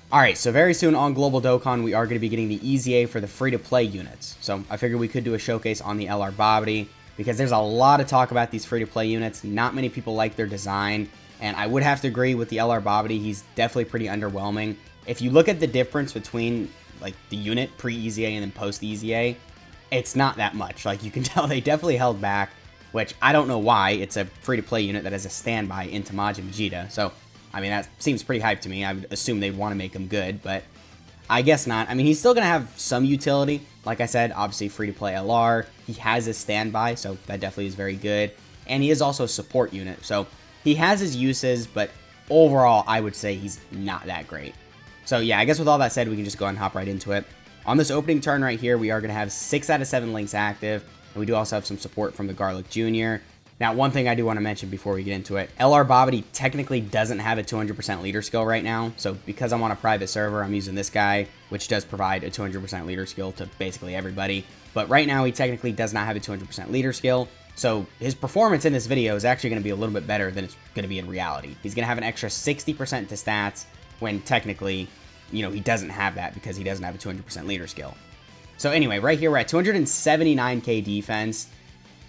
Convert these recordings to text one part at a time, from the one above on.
Alright, so very soon on Global Dokkan, we are going to be getting the EZA for the free-to-play units. So I figured we could do a showcase on the LR BABIDI, because there's a lot of talk about these free-to-play units. Not many people like their design, and I would have to agree with the LR BABIDI. He's definitely pretty underwhelming. If you look at the difference between like the unit pre-EZA and then post-EZA, it's not that much. Like, you can tell they definitely held back, which I don't know why. It's a free-to-play unit that has a standby into Majin Vegeta, so I mean, that seems pretty hype to me. I would assume they'd want to make him good, but I guess not. I mean, he's still going to have some utility. Like I said, obviously free-to-play LR. He has his standby, so that definitely is very good. And he is also a support unit, so he has his uses, but overall, I would say he's not that great. So yeah, I guess with all that said, we can just go ahead and hop right into it. On this opening turn right here, we are going to have 6 out of 7 links active, and we do also have some support from the Garlic Jr. Now, one thing I do want to mention before we get into it, LR BABIDI technically doesn't have a 200% leader skill right now, so because I'm on a private server, I'm using this guy, which does provide a 200% leader skill to basically everybody, but right now he technically does not have a 200% leader skill, so his performance in this video is actually going to be a little bit better than it's going to be in reality. He's going to have an extra 60% to stats, when technically, you know, he doesn't have that because he doesn't have a 200% leader skill. So anyway, right here we're at 279k defense.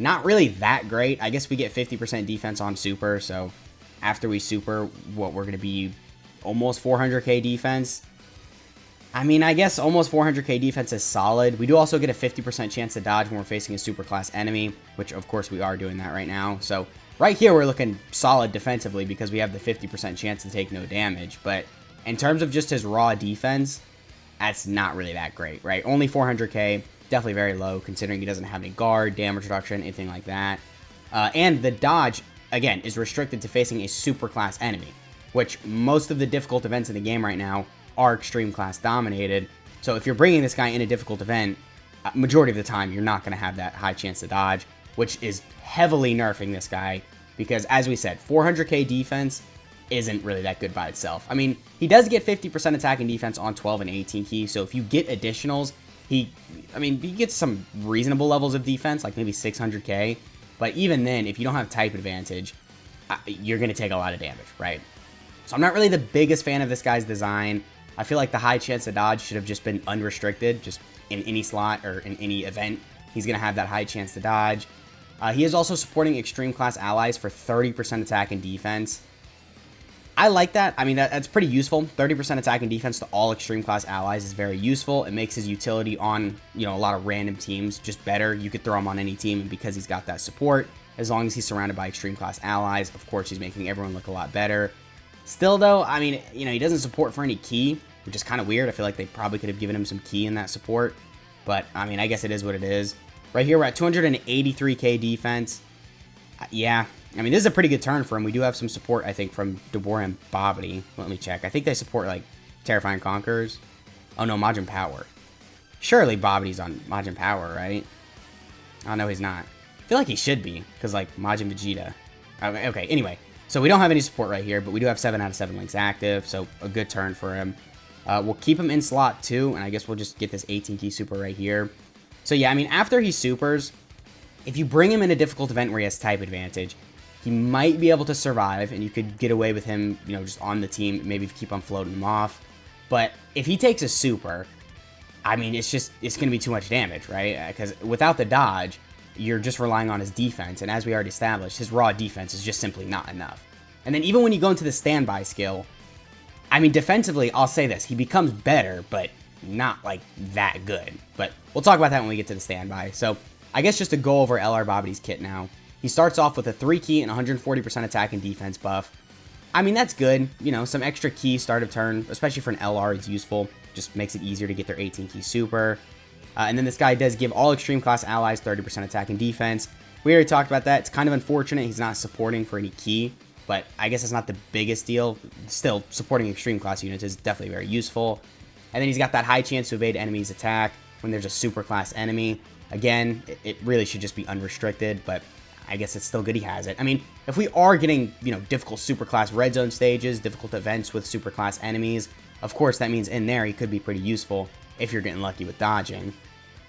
Not really that great. I guess we get 50% defense on super, so after we super, what, we're going to be almost 400k defense. I mean, I guess almost 400k defense is solid. We do also get a 50% chance to dodge when we're facing a super class enemy, which of course we are doing that right now. So right here we're looking solid defensively because we have the 50% chance to take no damage, but in terms of just his raw defense, that's not really that great, right? Only 400k. Definitely very low, considering he doesn't have any guard, damage reduction, anything like that. And the dodge, again, is restricted to facing a super class enemy, which most of the difficult events in the game right now are extreme class dominated. So if you're bringing this guy in a difficult event, majority of the time, you're not going to have that high chance to dodge, which is heavily nerfing this guy, because as we said, 400k defense isn't really that good by itself. I mean, he does get 50% attack and defense on 12 and 18 key, so if you get additionals, he gets some reasonable levels of defense, like maybe 600k, but even then, if you don't have type advantage, you're going to take a lot of damage, right? So I'm not really the biggest fan of this guy's design. I feel like the high chance to dodge should have just been unrestricted, just in any slot or in any event. He's going to have that high chance to dodge. He is also supporting extreme class allies for 30% attack and defense. I like that. I mean, that's pretty useful. 30% attack and defense to all extreme class allies is very useful. It makes his utility on, you know, a lot of random teams just better. You could throw him on any team, and because he's got that support, as long as he's surrounded by extreme class allies, of course, he's making everyone look a lot better. Still, though, I mean, you know, he doesn't support for any key, which is kind of weird. I feel like they probably could have given him some key in that support, but, I mean, I guess it is what it is. Right here, we're at 283k defense. Yeah. I mean, this is a pretty good turn for him. We do have some support, I think, from Dbz and BABIDI. Let me check. I think they support, like, Terrifying Conquerors. Oh, no, Majin Power. Surely BABIDI's on Majin Power, right? Oh, no, he's not. I feel like he should be, because, like, Majin Vegeta. Okay, anyway. So we don't have any support right here, but we do have 7 out of 7 links active, so a good turn for him. We'll keep him in slot 2, and I guess we'll just get this 18-key super right here. So, yeah, I mean, after he supers, if you bring him in a difficult event where he has type advantage, he might be able to survive, and you could get away with him, you know, just on the team, maybe keep on floating him off. But if he takes a super, I mean, it's going to be too much damage, right? Because without the dodge, you're just relying on his defense, and as we already established, his raw defense is just simply not enough. And then even when you go into the standby skill, I mean, defensively, I'll say this, he becomes better, but not, like, that good. But we'll talk about that when we get to the standby. So, I guess just to go over LR BABIDI's kit now. He starts off with a 3 key and 140% attack and defense buff. I mean, that's good. You know, some extra key start of turn, especially for an LR, is useful. Just makes it easier to get their 18 key super. And then this guy does give all extreme class allies 30% attack and defense. We already talked about that. It's kind of unfortunate he's not supporting for any key, but I guess it's not the biggest deal. Still, supporting extreme class units is definitely very useful. And then he's got that high chance to evade enemies' attack when there's a super class enemy. Again, it really should just be unrestricted, but I guess it's still good he has it. I mean, if we are getting, you know, difficult superclass red zone stages, difficult events with superclass enemies, of course that means in there he could be pretty useful if you're getting lucky with dodging.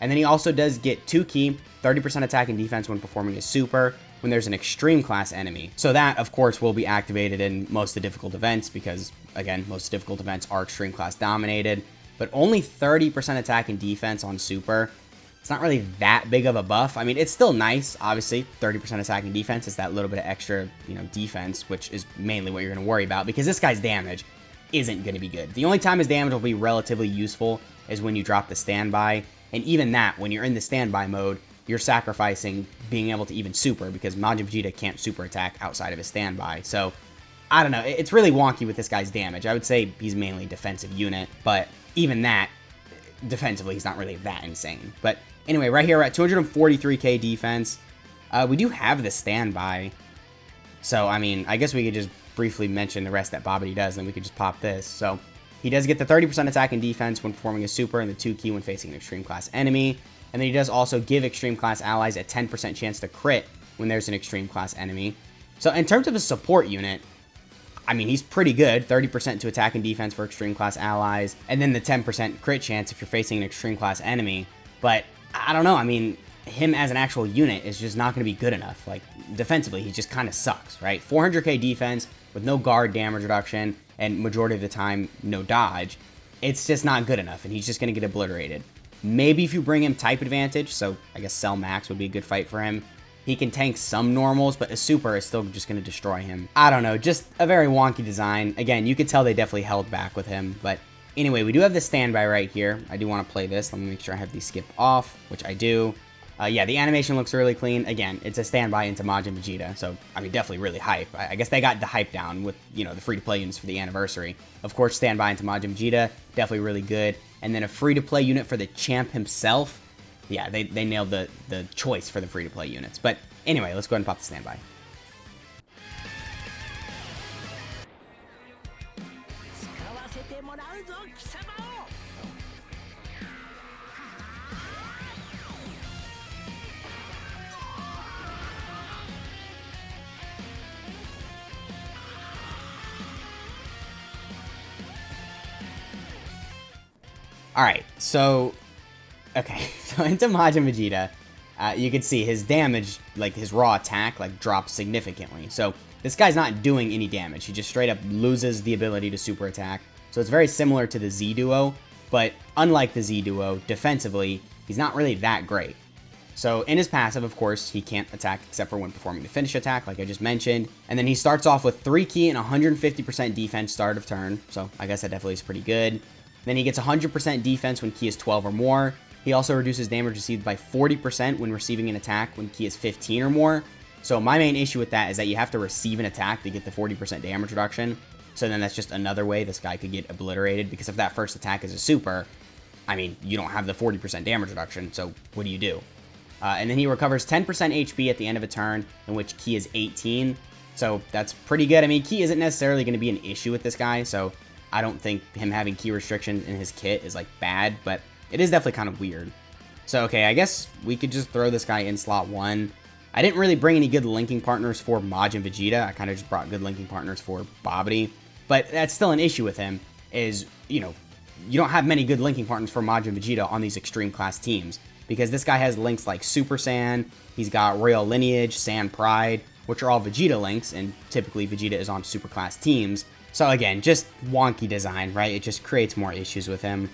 And then he also does get 2 key, 30% attack and defense when performing his super. when there's an extreme class enemy. So that, of course, will be activated in most of the difficult events because, again, most of the difficult events are extreme class dominated, but only 30% attack and defense on super. It's not really that big of a buff. I mean, it's still nice, obviously. 30% attack and defense is that little bit of extra, defense, which is mainly what you're going to worry about because this guy's damage isn't going to be good. The only time his damage will be relatively useful is when you drop the standby, and even that, when you're in the standby mode, you're sacrificing being able to even super because Majin Vegeta can't super attack outside of his standby. So, I don't know. It's really wonky with this guy's damage. I would say he's mainly a defensive unit, but even that, defensively, he's not really that insane. But anyway, right here we're at 243k defense. We do have the standby. So, I mean, I guess we could just briefly mention the rest that BABIDI does, then we could just pop this. So, he does get the 30% attack and defense when performing a super and the 2 key when facing an extreme class enemy. And then he does also give extreme class allies a 10% chance to crit when there's an extreme class enemy. So, in terms of a support unit, I mean, he's pretty good. 30% to attack and defense for extreme class allies, and then the 10% crit chance if you're facing an extreme class enemy. But, I don't know. I mean, him as an actual unit is just not going to be good enough. Like, defensively, he just kind of sucks, right? 400k defense with no guard damage reduction, and majority of the time, no dodge. It's just not good enough, and he's just going to get obliterated. Maybe if you bring him type advantage, so I guess Cell Max would be a good fight for him. He can tank some normals, but a super is still just going to destroy him. I don't know, just a very wonky design. Again, you could tell they definitely held back with him, but anyway, we do have the standby right here. I do want to play this. Let me make sure I have these skip off, which I do. Yeah, the animation looks really clean. Again, it's a standby into Majin Vegeta, so, I mean, definitely really hype. I guess they got the hype down with, the free-to-play units for the anniversary. Of course, standby into Majin Vegeta, definitely really good. And then a free-to-play unit for the champ himself. Yeah, they nailed the choice for the free-to-play units. But anyway, let's go ahead and pop the standby. Alright, so, okay, so into Majin Vegeta, you can see his damage, like his raw attack, like drops significantly. So this guy's not doing any damage. He just straight up loses the ability to super attack. So it's very similar to the Z Duo, but unlike the Z Duo, defensively, he's not really that great. So in his passive, of course, he can't attack except for when performing the finish attack, like I just mentioned. And then he starts off with 3 ki and 150% defense start of turn. So I guess that definitely is pretty good. Then he gets 100% defense when ki is 12 or more. He also reduces damage received by 40% when receiving an attack when ki is 15 or more. So my main issue with that is that you have to receive an attack to get the 40% damage reduction. So then that's just another way this guy could get obliterated, because if that first attack is a super, I mean, you don't have the 40% damage reduction, so what do you do? And then he recovers 10% HP at the end of a turn, in which ki is 18. So that's pretty good. I mean, ki isn't necessarily going to be an issue with this guy, so I don't think him having ki restriction in his kit is, like, bad, but it is definitely kind of weird. So, okay, I guess we could just throw this guy in slot 1. I didn't really bring any good linking partners for Majin Vegeta. I kind of just brought good linking partners for BABIDI. But that's still an issue with him, is, you don't have many good linking partners for Majin Vegeta on these extreme class teams. Because this guy has links like Super Saiyan, he's got Royal Lineage, Saiyan Pride, which are all Vegeta links, and typically Vegeta is on super class teams. So again, just wonky design, right? It just creates more issues with him.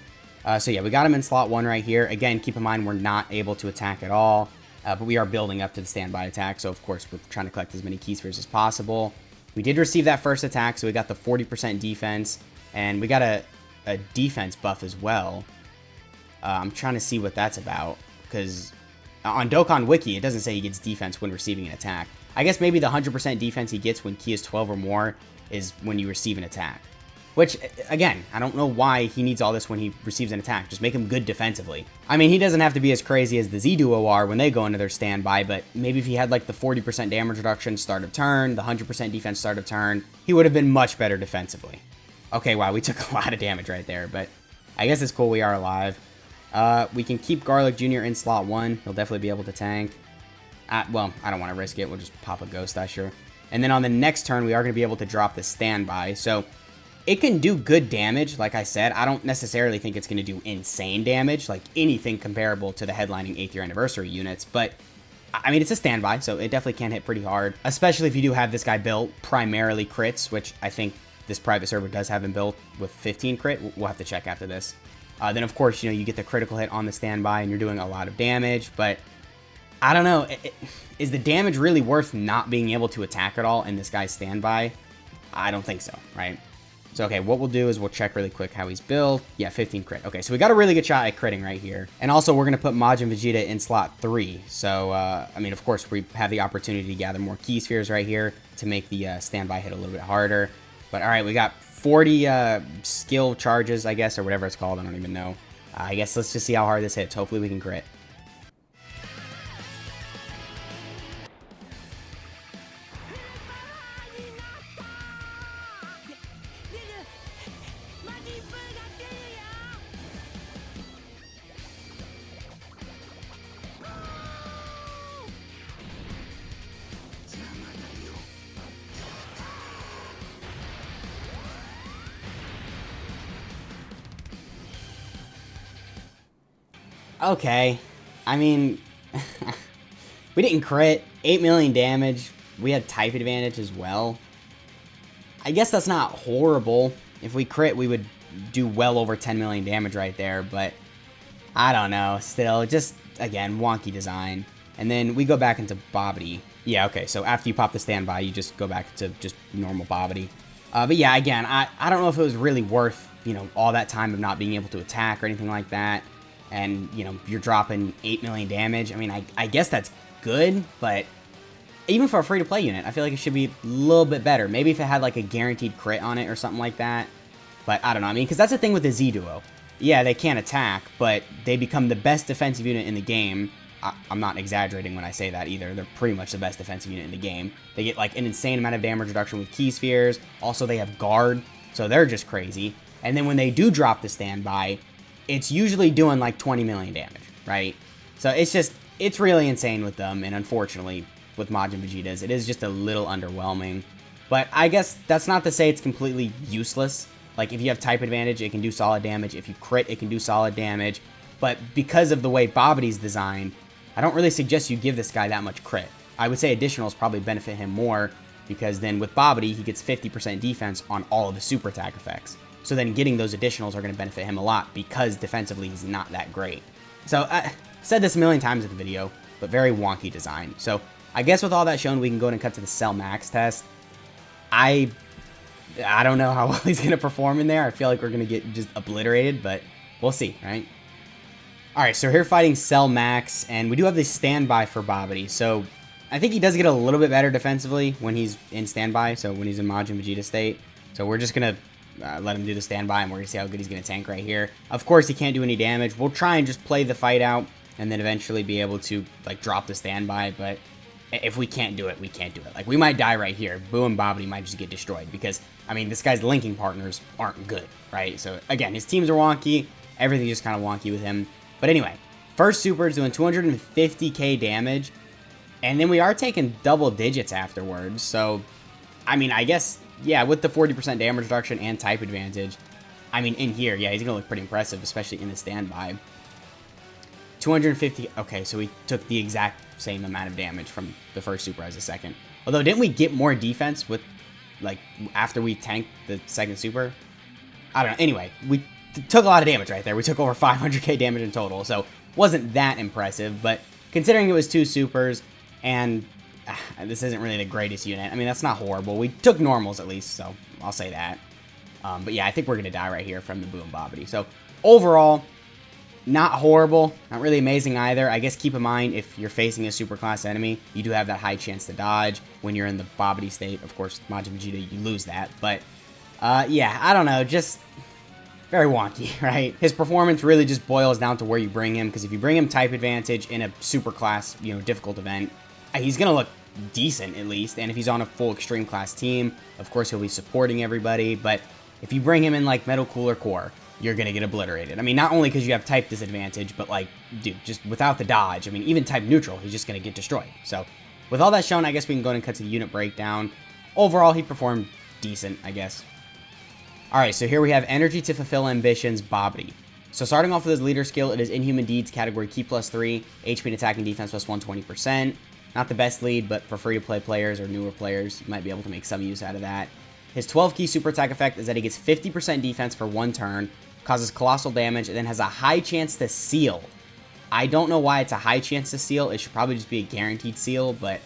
So yeah, we got him in slot 1 right here. Again, keep in mind we're not able to attack at all, but we are building up to the standby attack, so of course we're trying to collect as many ki spheres as possible. We did receive that first attack, so we got the 40% defense, and we got a defense buff as well. I'm trying to see what that's about, because on Dokkan Wiki, it doesn't say he gets defense when receiving an attack. I guess maybe the 100% defense he gets when ki is 12 or more is when you receive an attack. Which, again, I don't know why he needs all this when he receives an attack. Just make him good defensively. I mean, he doesn't have to be as crazy as the Z Duo are when they go into their standby, but maybe if he had like the 40% damage reduction start of turn, the 100% defense start of turn, he would have been much better defensively. Okay, wow, we took a lot of damage right there, but I guess it's cool we are alive. We can keep Garlic Jr. in slot 1. He'll definitely be able to tank. Well, I don't want to risk it. We'll just pop a Ghost Usher. And then on the next turn, we are going to be able to drop the standby. So it can do good damage, like I said. I don't necessarily think it's going to do insane damage, like anything comparable to the headlining 8th year anniversary units. But I mean, it's a standby, so it definitely can hit pretty hard, especially if you do have this guy built primarily crits, which I think this private server does have him built with 15 crit. We'll have to check after this. Then, of course, you know, you get the critical hit on the standby and you're doing a lot of damage, but I don't know. Is the damage really worth not being able to attack at all in this guy's standby? I don't think so, right? So, okay, what we'll do is we'll check really quick how he's built. Yeah, 15 crit. Okay, so we got a really good shot at critting right here. And also, we're going to put Majin Vegeta in slot 3. So, I mean, of course, we have the opportunity to gather more key spheres right here to make the standby hit a little bit harder. But, all right, we got 40 skill charges, I guess, or whatever it's called. I don't even know. I guess let's just see how hard this hits. Hopefully, we can crit. Okay, I mean, we didn't crit, 8 million damage, we had type advantage as well. I guess that's not horrible. If we crit, we would do well over 10 million damage right there, but I don't know, still, just, again, wonky design. And then we go back into BABIDI. Yeah, okay, so after you pop the standby, you just go back to just normal BABIDI. But yeah, again, I don't know if it was really worth, you know, all that time of not being able to attack or anything like that. And, you know, you're dropping 8 million damage. I mean, I guess that's good, but even for a free-to-play unit, I feel like it should be a little bit better. Maybe if it had, like, a guaranteed crit on it or something like that. But I don't know. I mean, because that's the thing with the Z Duo. Yeah, they can't attack, but they become the best defensive unit in the game. I'm not exaggerating when I say that either. They're pretty much the best defensive unit in the game. They get, like, an insane amount of damage reduction with key spheres. Also, they have guard, so they're just crazy. And then when they do drop the standby, it's usually doing like 20 million damage, right? So it's really insane with them, and unfortunately, with Majin Vegeta's, it is just a little underwhelming. But I guess that's not to say it's completely useless. Like, if you have type advantage, it can do solid damage. If you crit, it can do solid damage. But because of the way BABIDI's designed, I don't really suggest you give this guy that much crit. I would say additionals probably benefit him more, because then with BABIDI, he gets 50% defense on all of the super attack effects. So then getting those additionals are going to benefit him a lot, because defensively he's not that great. So I said this a million times in the video, but very wonky design. So I guess with all that shown, we can go ahead and cut to the Cell Max test. I don't know how well he's going to perform in there. I feel like we're going to get just obliterated, but we'll see, right? Alright, so we're here fighting Cell Max, and we do have this standby for BABIDI. So I think he does get a little bit better defensively when he's in standby, so when he's in Majin Vegeta state. So we're just going to let him do the standby, and we're going to see how good he's going to tank right here. Of course, he can't do any damage. We'll try and just play the fight out, and then eventually be able to, like, drop the standby, but if we can't do it, we can't do it. Like, we might die right here. Boo and BABIDI might just get destroyed, because, I mean, this guy's linking partners aren't good, right? So, again, his teams are wonky. Everything's just kind of wonky with him. But anyway, first super is doing 250k damage, and then we are taking double digits afterwards, so, I mean, I guess, yeah, with the 40% damage reduction and type advantage, I mean, in here, yeah, he's going to look pretty impressive, especially in the standby. 250, okay, so we took the exact same amount of damage from the first super as the second. Although, didn't we get more defense with, like, after we tanked the second super? I don't know. Anyway, we took a lot of damage right there. We took over 500k damage in total, so wasn't that impressive, but considering it was 2 supers, and this isn't really the greatest unit. I mean, that's not horrible. We took normals at least, so I'll say that. But yeah, I think we're going to die right here from the Boo and BABIDI. So overall, not horrible, not really amazing either. I guess keep in mind, if you're facing a super class enemy, you do have that high chance to dodge. When you're in the BABIDI state, of course, Majin Vegeta, you lose that. But yeah, I don't know, just very wonky, right? His performance really just boils down to where you bring him, because if you bring him type advantage in a super class, you know, difficult event, he's going to look decent at least. And if he's on a full extreme class team, of course he'll be supporting everybody. But if you bring him in like Metal Cooler Core, you're going to get obliterated. I mean, not only because you have type disadvantage, but like, dude, just without the dodge, I mean, even type neutral, he's just going to get destroyed. So with all that shown, I guess we can go ahead and cut to the unit breakdown. Overall, he performed decent, I guess. Alright, so here we have Energy to Fulfill Ambitions, BABIDI. So starting off with his leader skill, it is Inhuman Deeds category Ki +3, HP and attack and defense plus 120%. Not the best lead, but for free-to-play players or newer players, you might be able to make some use out of that. His 12 key super attack effect is that he gets 50% defense for 1 turn, causes colossal damage, and then has a high chance to seal. I don't know why it's a high chance to seal. It should probably just be a guaranteed seal, but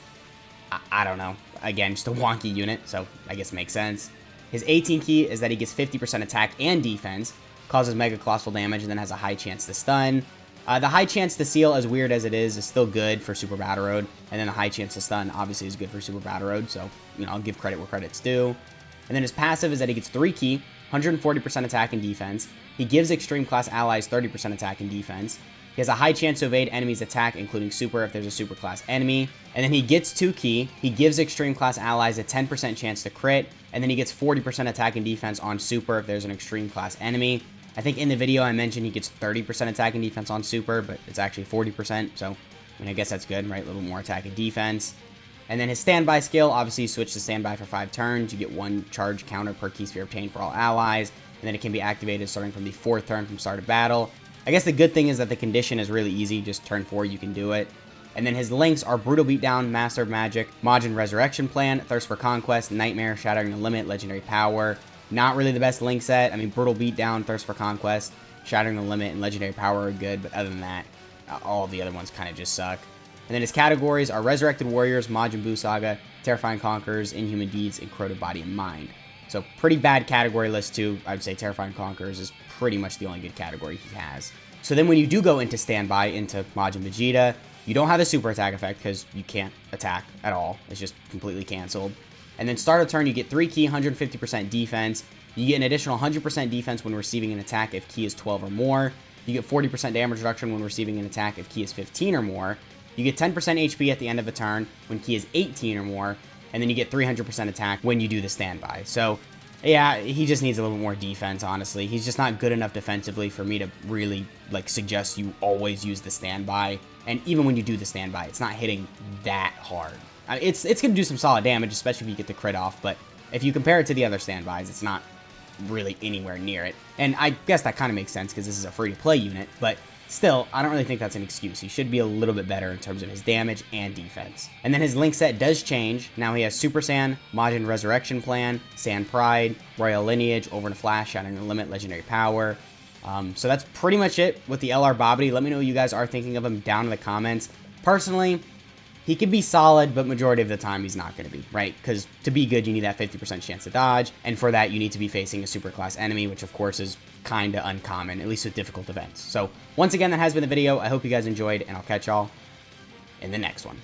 I don't know. Again, just a wonky unit, so I guess it makes sense. His 18 key is that he gets 50% attack and defense, causes mega colossal damage, and then has a high chance to stun. The high chance to seal, as weird as it is still good for Super Battle Road, and then the high chance to stun obviously is good for Super Battle Road, so, you know, I'll give credit where credit's due. And then his passive is that he gets 3 key, 140% attack and defense. He gives extreme class allies 30% attack and defense. He has a high chance to evade enemies' attack, including super if there's a super class enemy. And then he gets 2 key. He gives extreme class allies a 10% chance to crit, and then he gets 40% attack and defense on super if there's an extreme class enemy. I think in the video I mentioned he gets 30% attack and defense on super, but it's actually 40%, so I mean, I guess that's good, right? A little more attack and defense. And then his standby skill, obviously you switch to standby for 5 turns. You get 1 charge counter per key sphere obtained for all allies, and then it can be activated starting from the 4th turn from start of battle. I guess the good thing is that the condition is really easy, just turn 4 you can do it. And then his links are Brutal Beatdown, Master of Magic, Majin Resurrection Plan, Thirst for Conquest, Nightmare, Shattering the Limit, Legendary Power. Not really the best link set. I mean, Brutal Beatdown, Thirst for Conquest, Shattering the Limit, and Legendary Power are good, but other than that, all of the other ones kind of just suck. And then his categories are Resurrected Warriors, Majin Buu Saga, Terrifying Conquerors, Inhuman Deeds, and Corroded Body and Mind. So pretty bad category list too. I would say Terrifying Conquerors is pretty much the only good category he has. So then when you do go into standby into Majin Vegeta, you don't have the super attack effect because you can't attack at all. It's just completely canceled. And then start of turn, you get 3 key, 150% defense. You get an additional 100% defense when receiving an attack if key is 12 or more. You get 40% damage reduction when receiving an attack if key is 15 or more. You get 10% HP at the end of a turn when key is 18 or more. And then you get 300% attack when you do the standby. So yeah, he just needs a little bit more defense, honestly. He's just not good enough defensively for me to really, like, suggest you always use the standby. And even when you do the standby, it's not hitting that hard. It's going to do some solid damage, especially if you get the crit off, but if you compare it to the other standbys, it's not really anywhere near it. And I guess that kind of makes sense because this is a free-to-play unit, but still, I don't really think that's an excuse. He should be a little bit better in terms of his damage and defense. And then his link set does change. Now he has Super Saiyan, Majin Resurrection Plan, Saiyan Pride, Royal Lineage, Over in a Flash, Shattering the Limit, Legendary Power. So that's pretty much it with the LR BABIDI. Let me know what you guys are thinking of him down in the comments. Personally, he could be solid, but majority of the time he's not going to be, right? Because to be good, you need that 50% chance to dodge, and for that, you need to be facing a super class enemy, which of course is kind of uncommon, at least with difficult events. So once again, that has been the video. I hope you guys enjoyed, and I'll catch y'all in the next one.